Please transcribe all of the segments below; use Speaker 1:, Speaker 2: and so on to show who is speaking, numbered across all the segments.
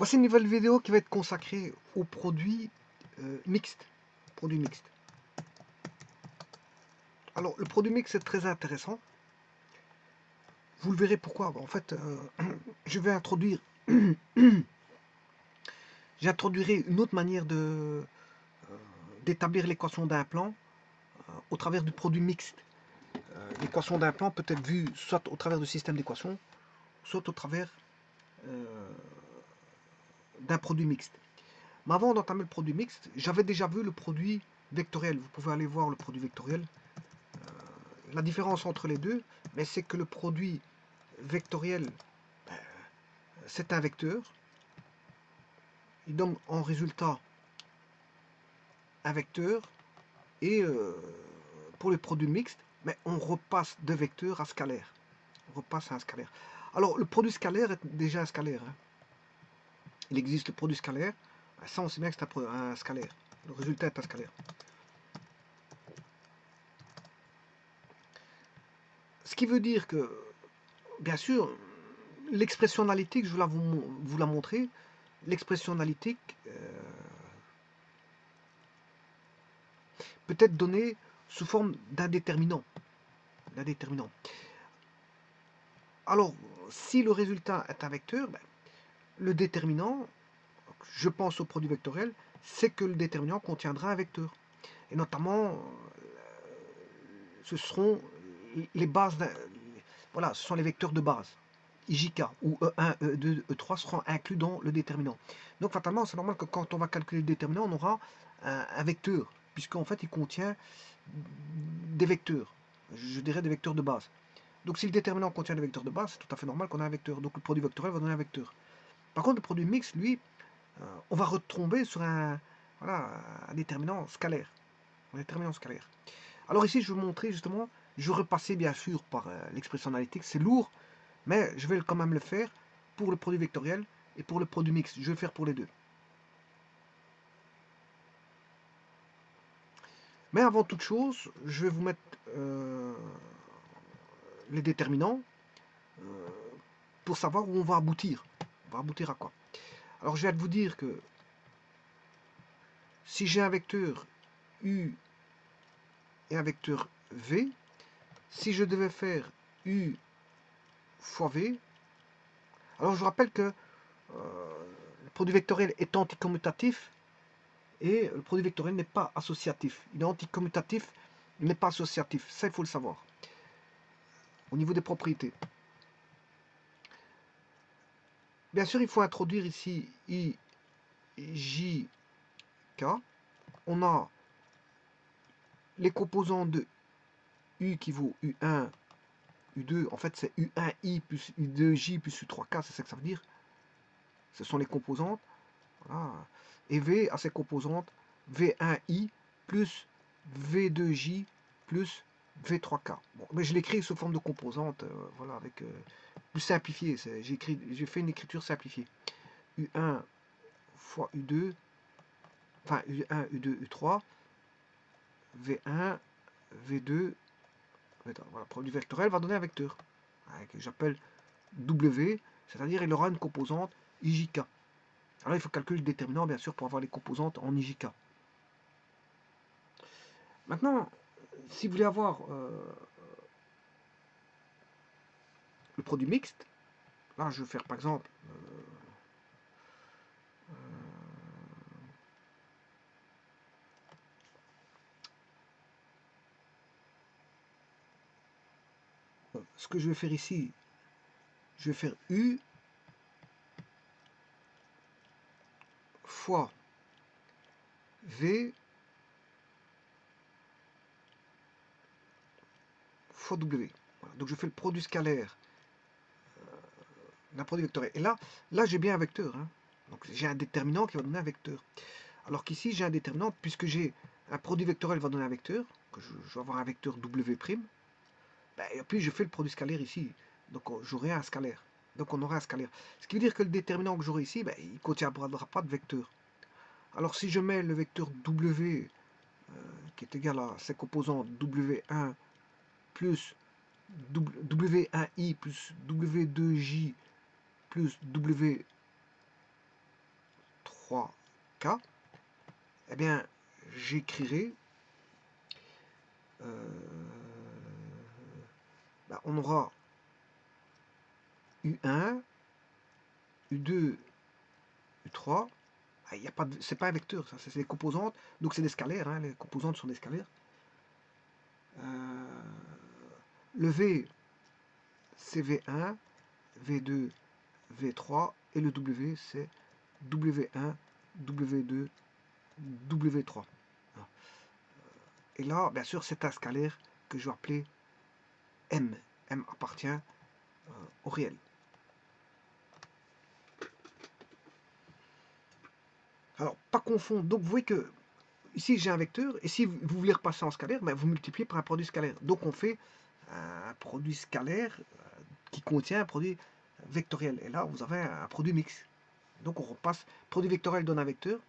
Speaker 1: Voici une nouvelle vidéo qui va être consacrée aux produits mixtes. Produits mixtes. Alors, le produit mixte est très intéressant. Vous le verrez pourquoi. En fait, je vais introduire... J'introduirai une autre manière d'établir l'équation d'un plan au travers du produit mixte. L'équation d'un plan peut être vue soit au travers du système d'équations, soit au travers d'un produit mixte. Mais avant d'entamer le produit mixte, j'avais déjà vu le produit vectoriel. Vous pouvez aller voir le produit vectoriel. La différence entre les deux, c'est que le produit vectoriel, c'est un vecteur. Il donne en résultat un vecteur. Et pour le produit mixte, on repasse de vecteur à scalaire. On repasse à un scalaire. Alors, le produit scalaire est déjà un scalaire. Il existe le produit scalaire. Ça, on sait bien que c'est un scalaire. Le résultat est un scalaire. Ce qui veut dire que, bien sûr, l'expression analytique, je vais vous la montrer. L'expression analytique peut être donnée sous forme d'un déterminant. Alors, si le résultat est un vecteur, le déterminant, je pense au produit vectoriel, c'est que le déterminant contiendra un vecteur. Et notamment, ce seront les bases, voilà, ce sont les vecteurs de base. IJK ou E1, E2, E3 seront inclus dans le déterminant. Donc fatalement, c'est normal que quand on va calculer le déterminant, on aura un vecteur, puisqu'en fait il contient des vecteurs, je dirais des vecteurs de base. Donc si le déterminant contient des vecteurs de base, c'est tout à fait normal qu'on ait un vecteur. Donc le produit vectoriel va donner un vecteur. Par contre, le produit mixte, lui, on va retomber sur un déterminant scalaire. Alors ici, je vais vous montrer justement, je vais repasser bien sûr par l'expression analytique, c'est lourd, mais je vais quand même le faire pour le produit vectoriel et pour le produit mixte. Je vais le faire pour les deux. Mais avant toute chose, je vais vous mettre les déterminants pour savoir où on va aboutir. On va aboutir à quoi? Alors je viens de vous dire que si j'ai un vecteur U et un vecteur V, si je devais faire U fois V, alors je vous rappelle que le produit vectoriel est anticommutatif et le produit vectoriel n'est pas associatif. Il est anticommutatif, il n'est pas associatif. Ça, il faut le savoir. Au niveau des propriétés. Bien sûr, il faut introduire ici I, J, K. On a les composants de U qui vaut U1, U2. En fait, c'est U1I plus U2J plus U3K. C'est ça que ça veut dire. Ce sont les composantes. Voilà. Et V a ses composantes V1I plus V2J plus V3K. Bon, mais je l'écris sous forme de composantes, voilà, avec plus simplifié. J'ai fait une écriture simplifiée. U1 fois U2, enfin U1, U2, U3, V1, V2, V3. Voilà, produit vectoriel va donner un vecteur que j'appelle W, c'est-à-dire il aura une composante IJK. Alors il faut calculer le déterminant, bien sûr, pour avoir les composantes en IJK. Maintenant, si vous voulez avoir le produit mixte, là je vais faire par exemple ce que je vais faire ici, je vais faire U fois V fois W. Voilà. Donc je fais le produit scalaire d'un produit vectoriel. Et là j'ai bien un vecteur. Hein. Donc j'ai un déterminant qui va donner un vecteur. Alors qu'ici j'ai un déterminant, puisque j'ai un produit vectoriel va donner un vecteur, que je vais avoir un vecteur W', et puis je fais le produit scalaire ici. Donc j'aurai un scalaire. Donc on aura un scalaire. Ce qui veut dire que le déterminant que j'aurai ici, il ne contiendra pas de vecteur. Alors si je mets le vecteur W qui est égal à ses composants W1 plus W1I plus W2J plus W3K, fois K, eh bien, j'écrirai, on aura U1, U2, U3. Il y a pas de, c'est pas un vecteur, ça, c'est des composantes, donc c'est des scalaires, hein, les composantes sont des scalaires. Le V, c'est V1, V2, V3, et le W, c'est W1, W2, W3. Et là, bien sûr, c'est un scalaire que je vais appeler M. M appartient au réel. Alors, pas confondre. Donc, vous voyez que ici, j'ai un vecteur, et si vous voulez repasser en scalaire, ben, vous multipliez par un produit scalaire. Donc, on fait un produit scalaire qui contient un produit vectoriel. Et là, vous avez un produit mixte. Donc, on repasse. Produit vectoriel donne un vecteur,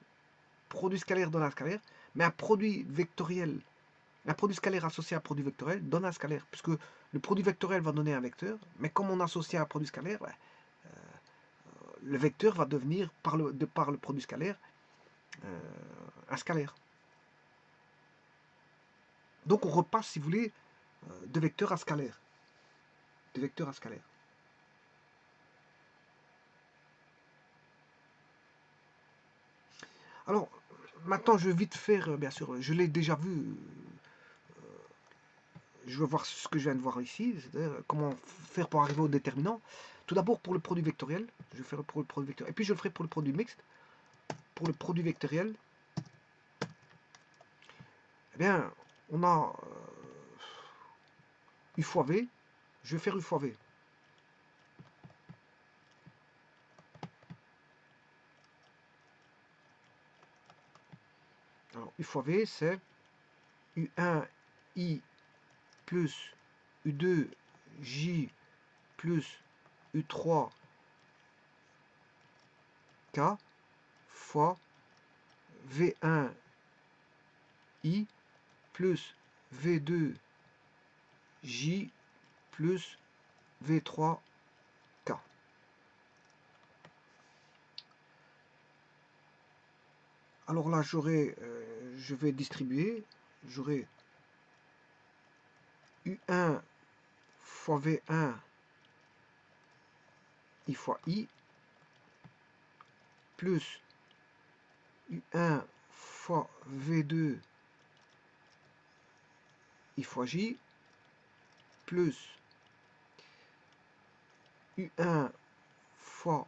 Speaker 1: produit scalaire donne un scalaire, mais un produit vectoriel, un produit scalaire associé à un produit vectoriel donne un scalaire, puisque le produit vectoriel va donner un vecteur, mais comme on associe à un produit scalaire, ben, le vecteur va devenir, par le produit scalaire, un scalaire. Donc on repasse, si vous voulez, de vecteur à scalaire. De vecteur à scalaire. Alors, maintenant je vais vite faire, bien sûr, je l'ai déjà vu, je vais voir ce que je viens de voir ici, c'est-à-dire comment faire pour arriver au déterminant. Tout d'abord pour le produit vectoriel, je vais faire pour le produit vectoriel, et puis je le ferai pour le produit mixte. Pour le produit vectoriel, eh bien, on a U fois V, je vais faire U fois V. Alors, U fois V, c'est U1I plus U2J plus U3K fois V1I plus V2J plus V3K. Alors là, je vais distribuer, j'aurai U1 fois V1 I fois I plus U1 fois V2 I fois J plus U1 fois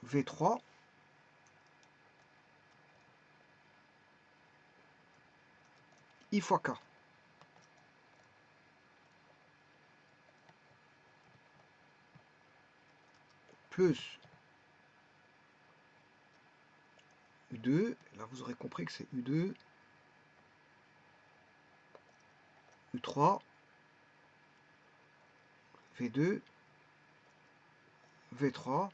Speaker 1: V3 I fois K. Plus U2, là vous aurez compris que c'est U2, U3, V2, V3,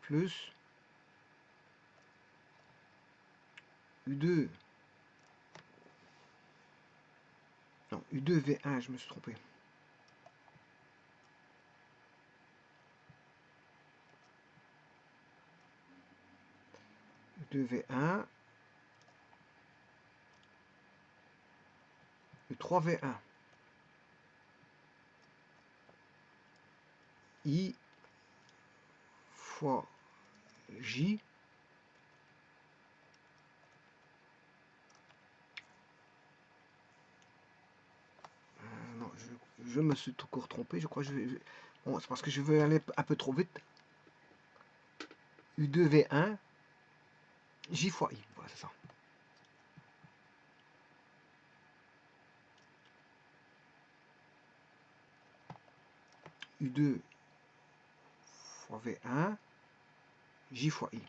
Speaker 1: plus U2, non, U2, V1, je me suis trompé. U2, V1, U3, V1. I fois J non, je me suis tout court trompé, je crois que bon, c'est parce que je veux aller un peu trop vite. U2, V1, J fois I, voilà, c'est ça. U2 fois V1, J fois I.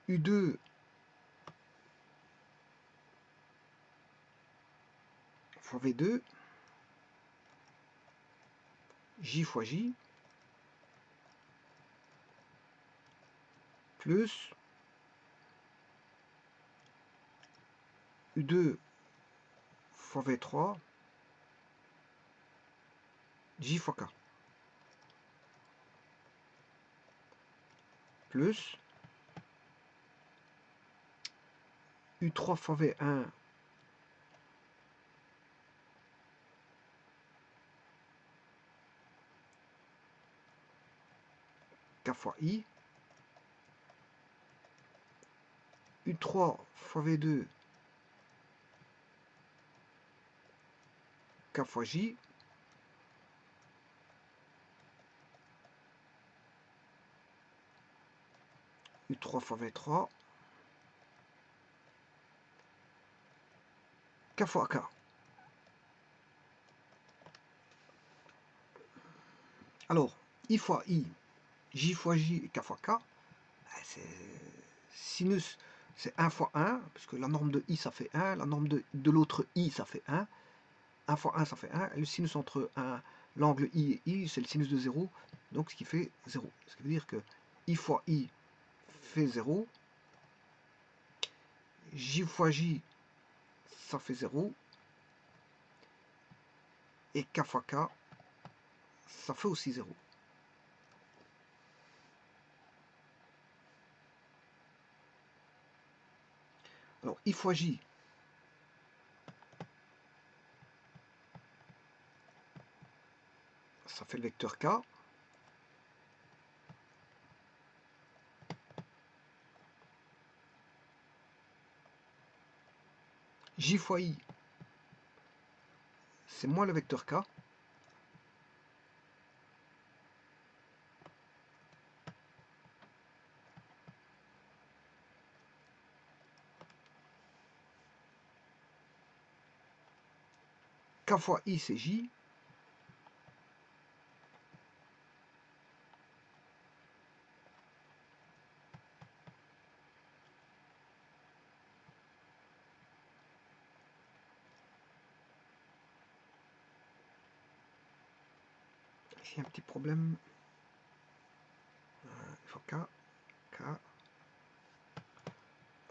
Speaker 1: U2 fois V2, J fois J, plus U2 fois V3 J fois K plus U3 fois V1 K fois I, U3 fois V2 K fois J, U3 fois V3 K fois K. Alors, I fois I, J fois J et K fois K, c'est sinus, c'est 1 fois 1, parce que la norme de I ça fait 1, la norme de l'autre I ça fait 1, 1 fois 1 ça fait 1, et le sinus entre l'angle I et I, c'est le sinus de 0, donc ce qui fait 0. Ce qui veut dire que I fois I fait 0, J fois J ça fait 0, et K fois K ça fait aussi 0. Alors I fois J, ça fait le vecteur K. J fois I, c'est moins le vecteur K. K fois I, c'est J. Ici, un petit problème. Il faut K.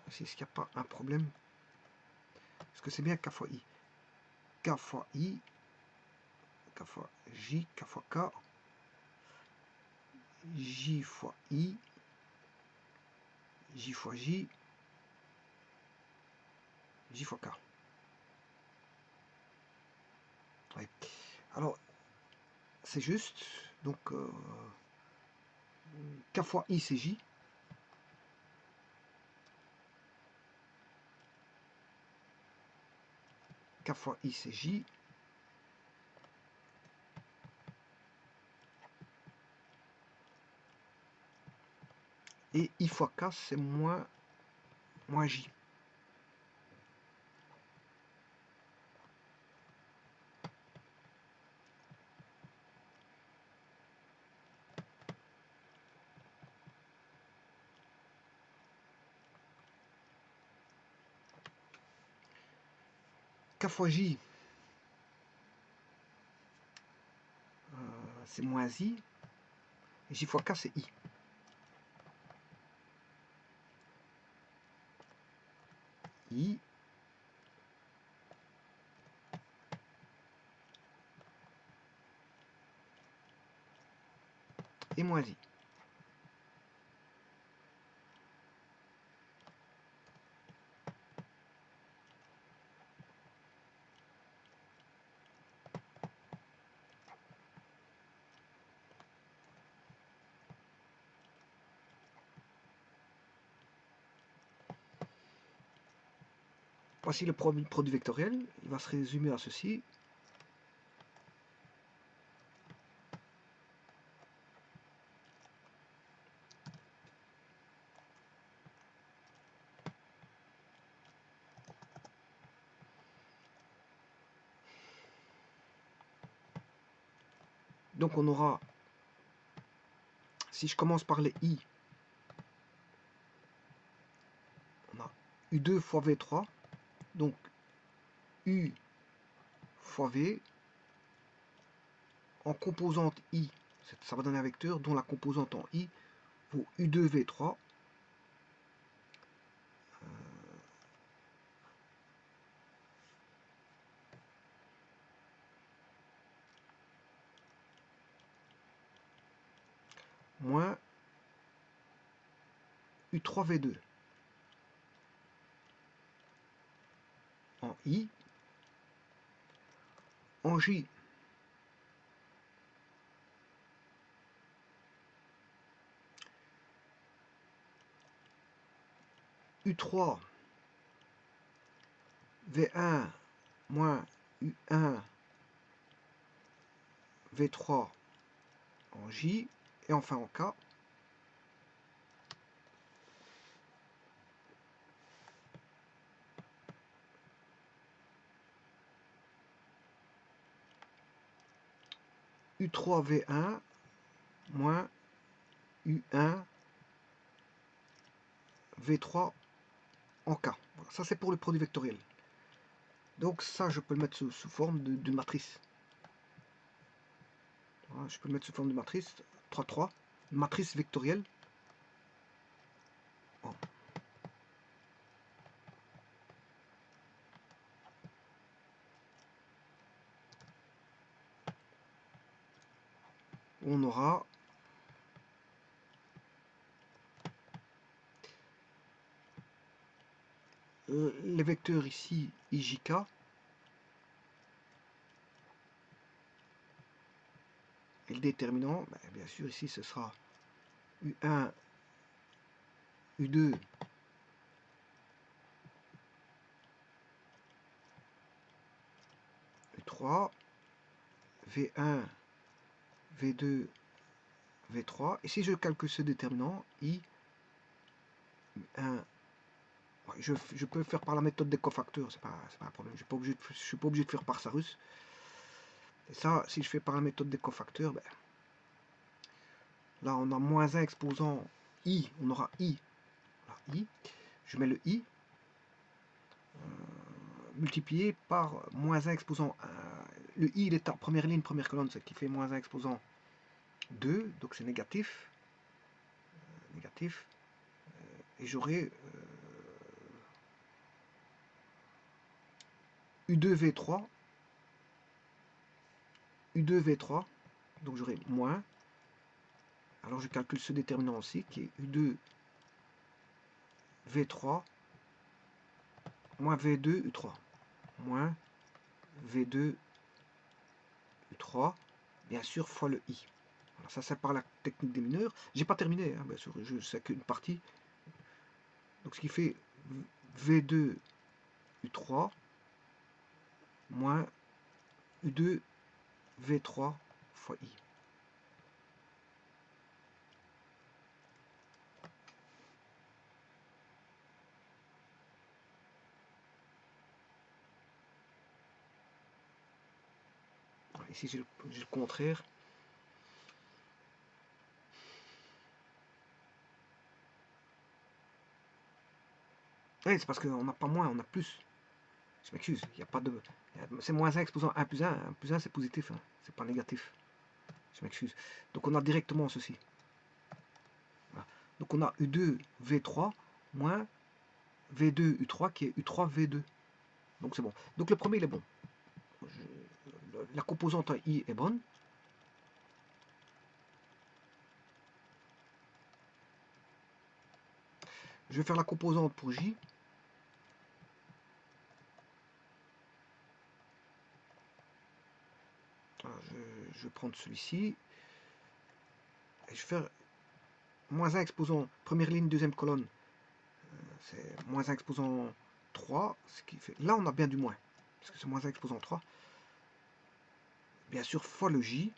Speaker 1: Ici, est-ce qu'il n'y a pas un problème? Est-ce que c'est bien K fois I? K fois I, K fois J, K fois K, J fois I, J fois J, J fois K. Ouais. Alors, c'est juste. Donc, K fois I, c'est J. K fois I, c'est J. Et I fois K, c'est moins J. K fois J, c'est moins I. Et J fois K, c'est I. I. Et moins I. Voici le produit vectoriel. Il va se résumer à ceci. Donc on aura, si je commence par les I, on a U2 fois V3, donc U fois V, en composante I, ça va donner un vecteur dont la composante en I vaut U2V3, moins U3V2 en I, en J. U3 V1 moins U1 V3 en J, et enfin en K. U3 V1 moins U1 V3 en K. Voilà, ça c'est pour le produit vectoriel. Donc ça je peux le mettre sous forme de matrice. Voilà, je peux le mettre sous forme de matrice 3, matrice vectorielle. Oh. On aura les vecteurs ici IJK, et le déterminant, ben, bien sûr ici ce sera U1, U2, U3, V1, V2, V3, et si je calcule ce déterminant, I, U1, je peux faire par la méthode des cofacteurs, c'est pas un problème, je suis pas obligé de faire par Sarus. Et ça, si je fais par la méthode des cofacteurs, ben, là on a moins 1 exposant I, on aura I, voilà, I, je mets le I, multiplié par moins 1 exposant 1. Le I il est en première ligne, première colonne, ce qui fait moins 1 exposant 2, donc c'est négatif. Négatif. Et j'aurai U2V3, U2V3, donc j'aurai moins. Alors je calcule ce déterminant aussi, qui est U2V3 moins V2 U3, moins V2 U3, bien sûr, fois le I. Alors ça c'est par la technique des mineurs. J'ai pas terminé, hein, bien sûr, je sais qu'une partie. Donc ce qui fait V2 U3 moins U2 V3 fois I. Ici j'ai le contraire. Oui, c'est parce qu'on n'a pas moins, on a plus. Je m'excuse, il n'y a pas de. C'est moins 1 exposant 1 plus 1. 1 plus 1 c'est positif, hein, c'est pas négatif. Je m'excuse. Donc on a directement ceci. Voilà. Donc on a U2 V3 moins V2 U3 qui est U3 V2. Donc c'est bon. Donc le premier il est bon. La composante I est bonne. Je vais faire la composante pour J. Alors, je vais prendre celui-ci. Et je vais faire moins 1 exposant première ligne, deuxième colonne. C'est moins 1 exposant 3. Ce qui fait... Là, on a bien du moins. Parce que c'est moins 1 exposant 3. Bien sûr, fois le J.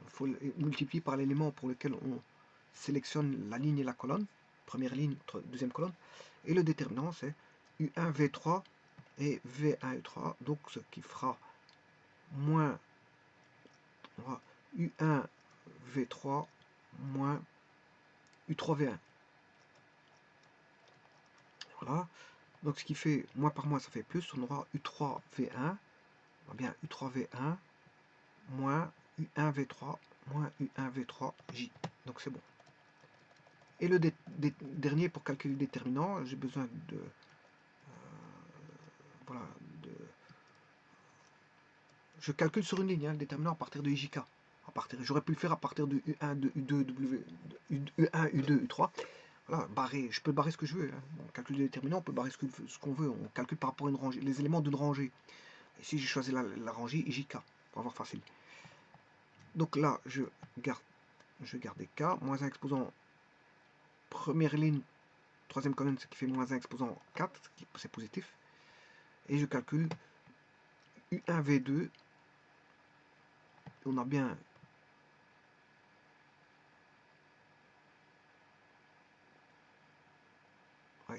Speaker 1: Il faut multiplier par l'élément pour lequel on sélectionne la ligne et la colonne. Première ligne, deuxième colonne. Et le déterminant, c'est U1, V3 et V1, U3. Donc, ce qui fera moins U1, V3 moins U3, V1. Voilà. Donc, ce qui fait moins par moins, ça fait plus. On aura U3, V1. Bien, U3, V1 moins U1, V3 moins U1, V3, J. Donc, c'est bon. Et le dernier, pour calculer le déterminant, j'ai besoin de... voilà, je calcule sur une ligne, hein, le déterminant à partir de IJK. J'aurais pu le faire à partir de U1, de U2, U1, U2, U3. Voilà, barrer, je peux barrer ce que je veux. Hein. On calcule des déterminants, on peut barrer ce qu'on veut. On calcule par rapport à une rangée, les éléments d'une rangée. Ici, j'ai choisi la rangée JK, pour avoir facile. Donc là, je garde des K, moins 1 exposant première ligne, troisième colonne, ce qui fait moins 1 exposant 4, c'est positif. Et je calcule U1, V2. On a bien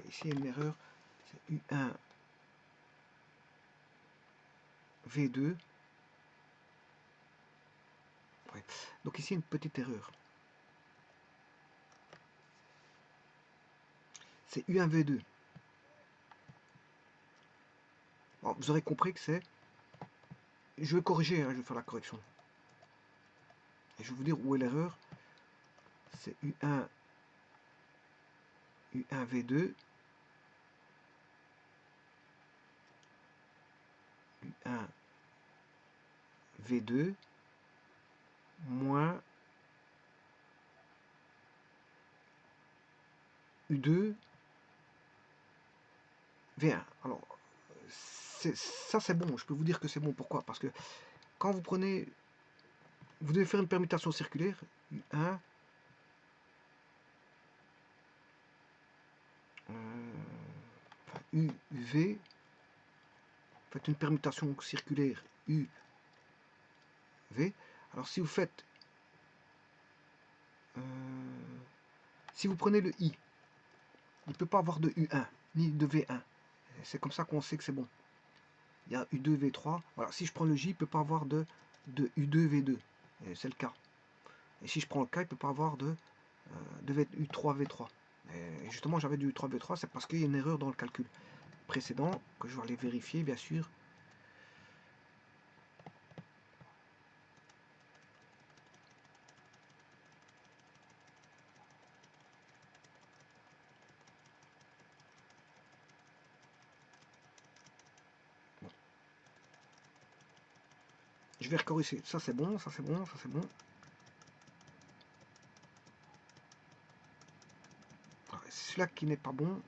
Speaker 1: ici, il y a une erreur. C'est U1, V2. Ouais. Donc ici, une petite erreur. C'est U1, V2. Bon, vous aurez compris que c'est... Je vais corriger, hein, je vais faire la correction. Et je vais vous dire où est l'erreur. C'est U1, V2. U1, V2. Moins U2, V1. Alors, ça c'est bon, je peux vous dire que c'est bon. Pourquoi? Parce que quand vous prenez... Vous devez faire une permutation circulaire. U1, UV, faites une permutation circulaire UV. Alors si vous faites, si vous prenez le I, il ne peut pas avoir de U1 ni de V1. C'est comme ça qu'on sait que c'est bon. Il y a U2, V3. Voilà, si je prends le J, il ne peut pas avoir de U2, V2. C'est le cas. Et si je prends le K, il ne peut pas avoir de U3, V3. Et justement, j'avais du U3, V3, c'est parce qu'il y a une erreur dans le calcul précédent, que je vais aller vérifier, bien sûr. Bon. Je vais recorriger. Ça c'est bon, ça c'est bon, ça c'est bon. C'est celui-là qui n'est pas bon.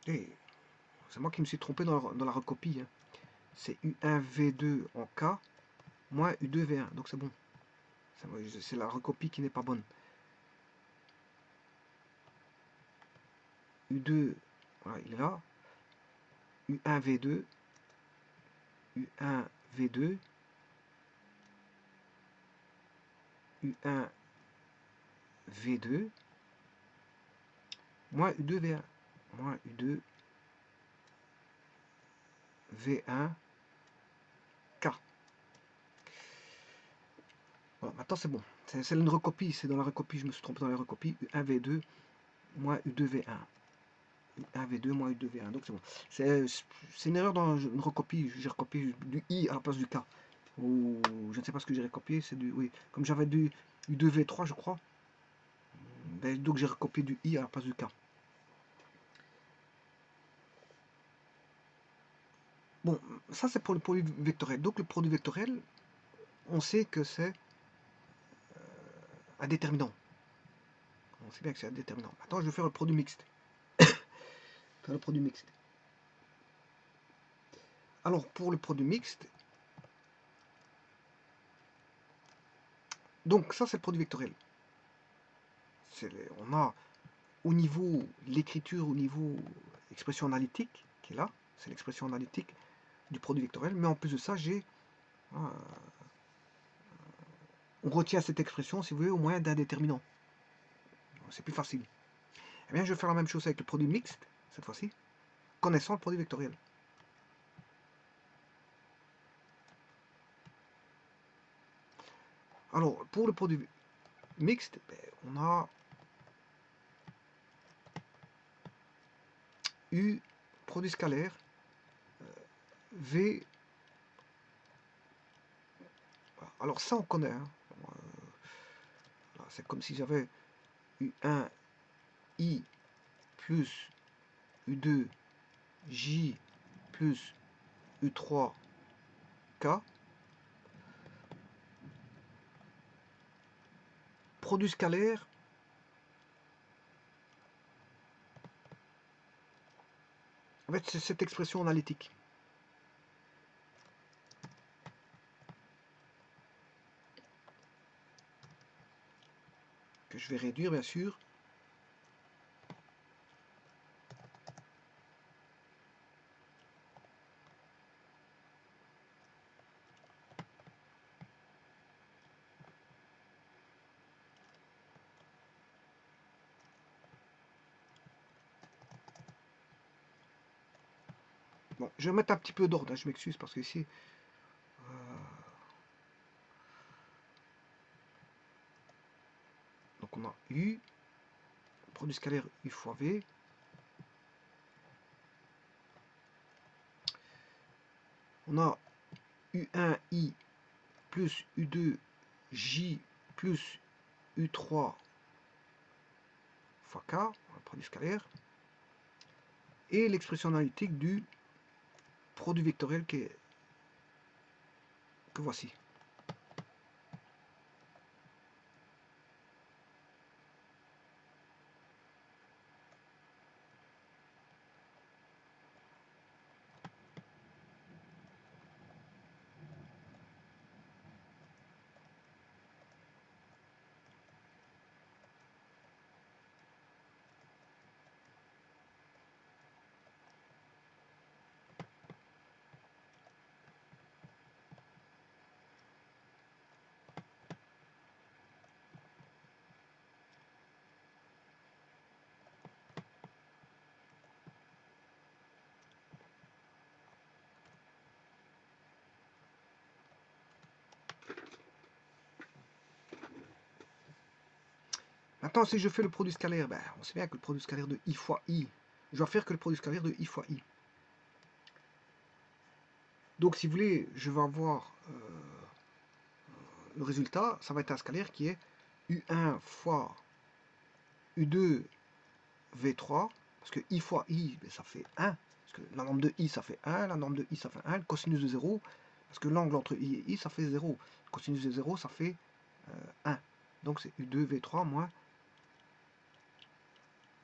Speaker 1: Et c'est moi qui me suis trompé dans la recopie. Hein. C'est U1V2 en K moins U2V1. Donc c'est bon. C'est la recopie qui n'est pas bonne. U2, voilà, il est là. U1V2, U1V2, U1V2, moins U2V1, moins U2V1, K. Voilà, maintenant c'est bon. C'est une recopie, c'est dans la recopie, je me suis trompé dans la recopie. U1V2, moins U2V1. U1V2 moins U2V1, donc c'est bon. C'est une erreur dans une recopie, j'ai recopié du I à la place du K. Ou je ne sais pas ce que j'ai recopié, c'est du... Oui, comme j'avais du U2V3 je crois, ben, donc j'ai recopié du I à la place du K. Bon, ça c'est pour le produit vectoriel. Donc le produit vectoriel, on sait que c'est un déterminant. On sait bien que c'est un déterminant. Maintenant je vais faire le produit mixte. Faire le produit mixte. Alors pour le produit mixte, donc ça c'est le produit vectoriel. On a au niveau l'écriture, au niveau expression analytique, qui est là, c'est l'expression analytique du produit vectoriel, mais en plus de ça, on retient cette expression, si vous voulez, au moyen d'un déterminant. C'est plus facile. Eh bien, je vais faire la même chose avec le produit mixte, cette fois-ci, connaissant le produit vectoriel. Alors, pour le produit mixte, on a U, produit scalaire, V Alors ça, on connaît. Hein. C'est comme si j'avais U1i plus U2j plus U3k. Produit scalaire. En fait, c'est cette expression analytique. Que je vais réduire, bien sûr. Bon, je vais mettre un petit peu d'ordre, hein, je m'excuse parce que ici... Donc on a U, produit scalaire U fois V. On a U1i plus U2j plus U3 fois K, produit scalaire. Et l'expression analytique du produit vectoriel que voici. Maintenant, si je fais le produit scalaire, ben, on sait bien que le produit scalaire de I fois I, je vais faire que le produit scalaire de I fois I. Donc, si vous voulez, je vais avoir le résultat, ça va être un scalaire qui est U1 fois U2 V3, parce que I fois I, ben, ça fait 1, parce que la norme de I, ça fait 1, la norme de I, ça fait 1, le cosinus de 0, parce que l'angle entre I et I, ça fait 0. Le cosinus de 0, ça fait 1. Donc, c'est U2 V3 moins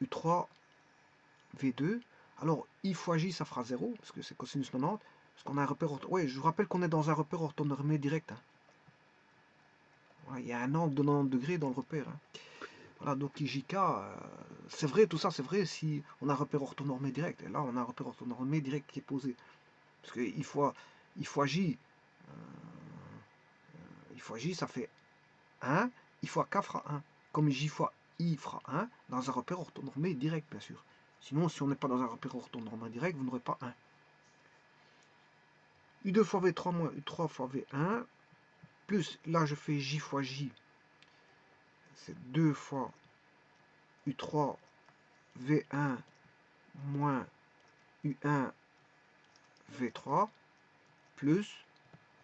Speaker 1: U3 V2. Alors, I fois J, ça fera 0, parce que c'est cosinus 90, parce qu'on a un repère orthonormé. Ouais, je vous rappelle qu'on est dans un repère orthonormé direct. Hein. Voilà, il y a un angle de 90 degrés dans le repère. Hein. Voilà, donc IJK, c'est vrai, tout ça, c'est vrai si on a un repère orthonormé direct. Et là, on a un repère orthonormé direct qui est posé. Parce que I fois J, I fois J, ça fait 1, I fois K fera 1. Comme J fois I fera 1, dans un repère orthonormé direct, bien sûr. Sinon, si on n'est pas dans un repère orthonormé direct, vous n'aurez pas 1. U2 fois V3 moins U3 fois V1, plus, là je fais J fois J, c'est 2 fois U3 V1 moins U1 V3, plus,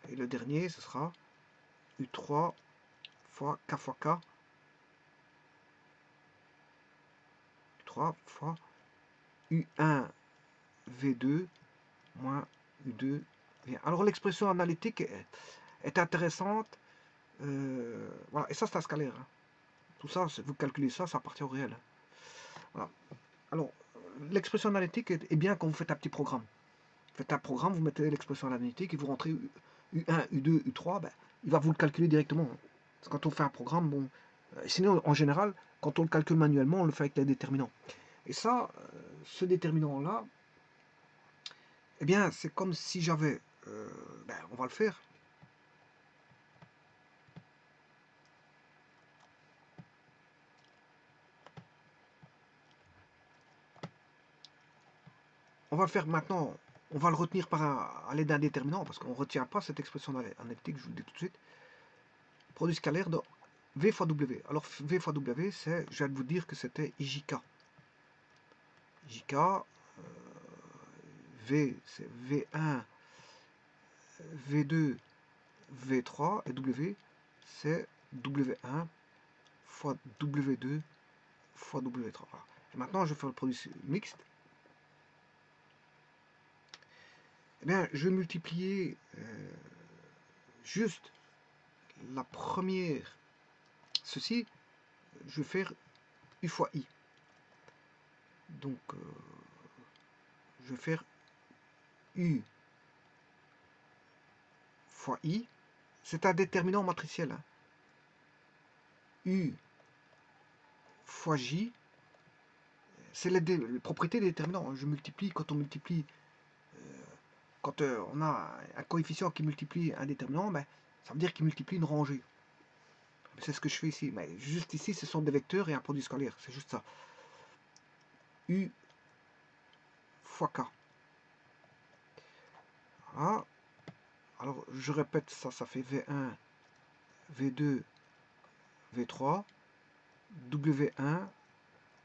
Speaker 1: et le dernier ce sera U3 fois K fois K, U3 fois U1 V2 moins U2 V1. Alors l'expression analytique est intéressante, voilà, et ça c'est un scalaire. Hein. Tout ça, vous calculez ça, ça appartient au réel. Hein. Voilà. Alors, l'expression analytique est bien quand vous faites un petit programme. Vous faites un programme, vous mettez l'expression analytique et vous rentrez U1, U2, U3, ben, il va vous le calculer directement. Parce que quand on fait un programme, bon, sinon en général, quand on le calcule manuellement, on le fait avec les déterminants. Et ça, ce déterminant-là, eh bien, c'est comme si j'avais, ben, on va le faire. On va le faire maintenant, on va le retenir à l'aide d'un déterminant, parce qu'on ne retient pas cette expression analytique, je vous le dis tout de suite. Produit scalaire de V fois W. Alors V fois W, c'est, je viens de vous dire que c'était IJK. IJK, V, c'est V1, V2, V3 et W, c'est W1 fois W2 fois W3. Voilà. Et maintenant, je vais faire le produit mixte. Eh bien, je vais multiplier juste la première, ceci, je vais faire U fois I. Donc, je vais faire U fois I. C'est un déterminant matriciel. Hein. U fois J, c'est les propriétés des déterminants. Je multiplie, quand on multiplie, quand on a un coefficient qui multiplie un déterminant, ben, ça veut dire qu'il multiplie une rangée. C'est ce que je fais ici. Mais juste ici, ce sont des vecteurs et un produit scalaire. C'est juste ça. U fois K. Voilà. Alors, je répète ça, ça fait V1, V2, V3, W1,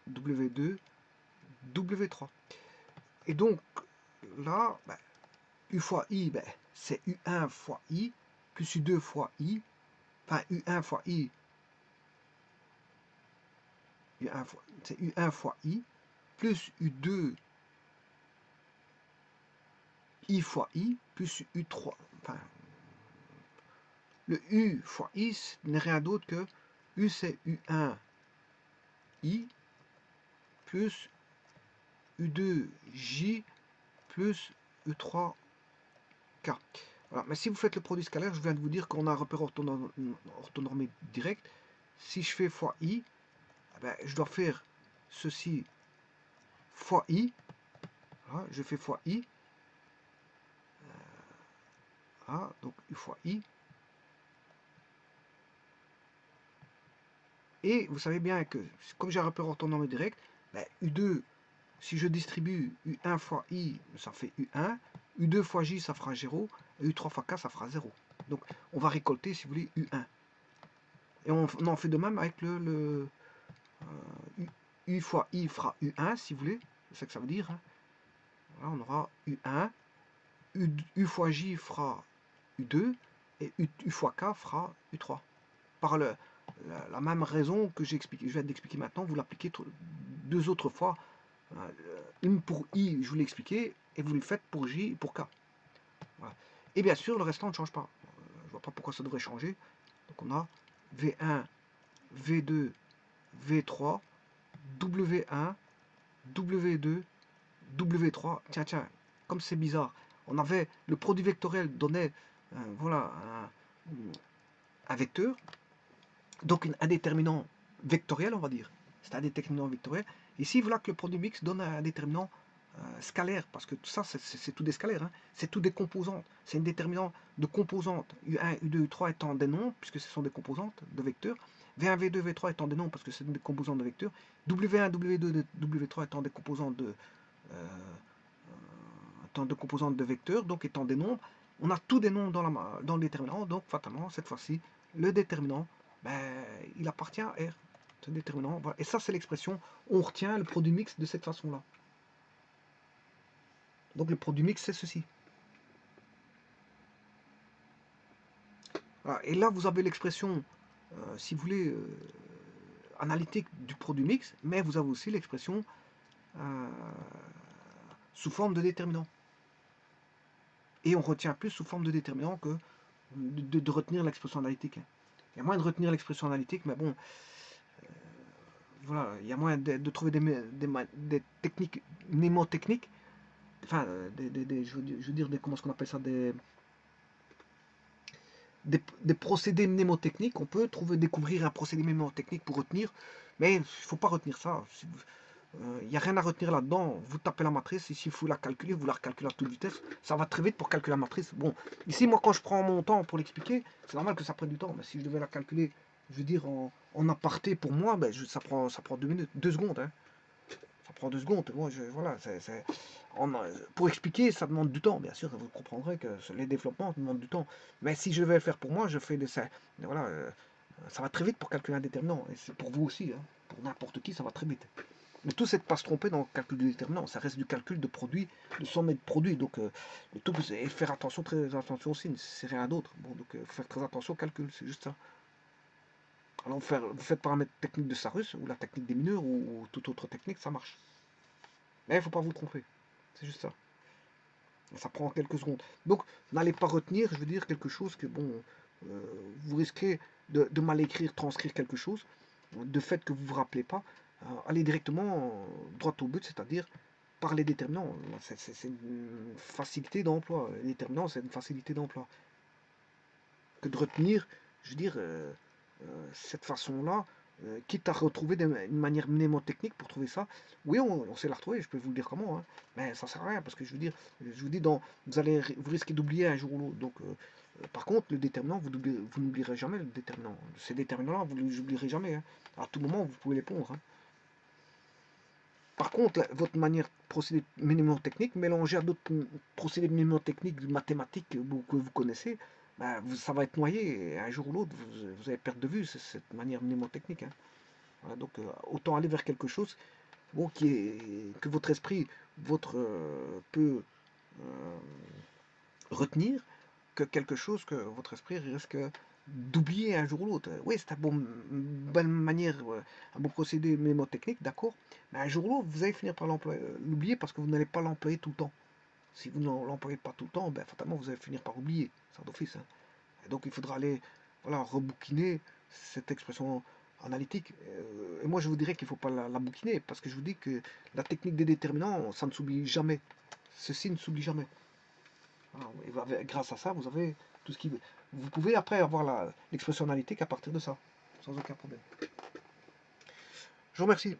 Speaker 1: W2, W3. Et donc, là, ben, U fois I, ben, c'est U1 fois I, plus U2 fois I, enfin U1 fois I, c'est U1 fois I, plus U2 I fois I, plus U3, enfin, le U fois I n'est rien d'autre que U c'est U1 I, plus U2 J, plus U3 K. Voilà. Mais si vous faites le produit scalaire, je viens de vous dire qu'on a un repère orthonormé direct. Si je fais fois I, eh ben, je dois faire ceci fois I. Voilà, je fais fois I. Voilà, donc U fois I. Et vous savez bien que, comme j'ai un repère orthonormé direct, ben, U2, si je distribue U1 fois I, ça fait U1. U2 fois J, ça fera 0. Et U3 fois K, ça fera 0. Donc, on va récolter, si vous voulez, U1. Et on en fait de même avec U fois I fera U1, si vous voulez. C'est ça que ça veut dire. Hein. Voilà, on aura U1. U fois J fera U2. Et U fois K fera U3. Par la même raison que je viens d'expliquer maintenant, vous l'appliquez 2 autres fois. Une pour I, je vous l'ai expliqué, et vous le faites pour J et pour K. Voilà. Et bien sûr, le restant ne change pas. Je ne vois pas pourquoi ça devrait changer. Donc on a V1, V2, V3, W1, W2, W3. Tiens, comme c'est bizarre. On avait le produit vectoriel donnait voilà, un vecteur, donc un déterminant vectoriel, on va dire. C'est un déterminant vectoriel. Ici, voilà que le produit mixte donne un déterminant scalaire, parce que tout ça, c'est tout des scalaires. Hein. C'est tout des composantes. C'est un déterminant de composantes. U1, U2, U3 étant des nombres, puisque ce sont des composantes de vecteurs. V1, V2, V3 étant des nombres, parce que c'est des composantes de vecteurs. W1, W2, W3 étant des composantes de vecteurs, donc étant des nombres. On a tous des nombres dans le déterminant, donc fatalement, cette fois-ci, le déterminant, ben, il appartient à R. Ce déterminant, voilà. Et ça, c'est l'expression, on retient le produit mixte de cette façon-là. Donc le produit mixte, c'est ceci. Voilà. Et là, vous avez l'expression, si vous voulez, analytique du produit mixte, mais vous avez aussi l'expression sous forme de déterminant. Et on retient plus sous forme de déterminant que de retenir l'expression analytique. Il y a moyen de retenir l'expression analytique, mais bon, voilà, il y a moyen de trouver des techniques mnémotechniques, enfin, je veux dire, comment est-ce qu'on appelle ça, des procédés mnémotechniques. On peut découvrir un procédé mnémotechnique pour retenir, mais il ne faut pas retenir ça. Il n'y a rien à retenir là-dedans. Vous tapez la matrice, ici il faut la calculer, vous la recalculez à toute vitesse. Ça va très vite pour calculer la matrice. Bon, ici moi quand je prends mon temps pour l'expliquer, c'est normal que ça prenne du temps. Mais si je devais la calculer, je veux dire en aparté pour moi, ben, ça prend 2 minutes, 2 secondes. Hein. Ça prend 2 secondes. Moi, voilà, pour expliquer, ça demande du temps. Bien sûr, vous comprendrez que les développements demandent du temps. Mais si je vais le faire pour moi, je fais ça. Voilà, ça va très vite pour calculer un déterminant. Et c'est pour vous aussi. Hein. Pour n'importe qui, ça va très vite. Mais tout, c'est de ne pas se tromper dans le calcul du déterminant. Ça reste du calcul de produit, de somme et de produit. Donc, le tout, et faire attention, très attention aussi, c'est rien d'autre. Bon, donc, faire très attention au calcul, c'est juste ça. Alors, vous faites paramètre technique de Sarus, ou la technique des mineurs, ou toute autre technique, ça marche. Mais il ne faut pas vous tromper. C'est juste ça. Ça prend quelques secondes. Donc, n'allez pas retenir, je veux dire, quelque chose que, bon, vous risquez de mal écrire, transcrire quelque chose, de fait que vous ne vous rappelez pas. Allez directement droit au but, c'est-à-dire par les déterminants. C'est une facilité d'emploi. Les déterminants, c'est une facilité d'emploi. Que de retenir, je veux dire, cette façon-là, quitte à retrouver une manière mnémotechnique pour trouver ça. Oui, on sait la retrouver, je peux vous le dire comment, hein, mais ça sert à rien, parce que je veux dire, je vous dis, vous risquez d'oublier un jour ou l'autre. Donc, par contre, le déterminant, vous n'oublierez jamais le déterminant. Ces déterminants-là, vous ne les oublierez jamais, hein. À tout moment, vous pouvez les pondre, hein. Par contre, votre manière de procéder mnémotechnique, mélangée à d'autres procédés mnémotechniques mathématiques que vous connaissez, ben, ça va être noyé. Et un jour ou l'autre, vous allez perdre de vue cette manière mnémotechnique, hein. Voilà, donc, autant aller vers quelque chose, bon, que votre esprit peut euh, retenir, que quelque chose que votre esprit risque d'oublier un jour ou l'autre. Oui, c'est une bonne manière, un bon procédé mnémotechnique, d'accord, mais un jour ou l'autre, vous allez finir par l'oublier parce que vous n'allez pas l'employer tout le temps. Si vous ne l'employez pas tout le temps, ben, fatalement, vous allez finir par oublier, ça d'office, hein. Et donc, il faudra aller, voilà, rebouquiner cette expression analytique. Et moi, je vous dirais qu'il ne faut pas la bouquiner, parce que je vous dis que la technique des déterminants, ça ne s'oublie jamais. Ceci ne s'oublie jamais. Voilà, et grâce à ça, vous avez tout ce qui... Vous pouvez après avoir l'expression analytique à partir de ça, sans aucun problème. Je vous remercie.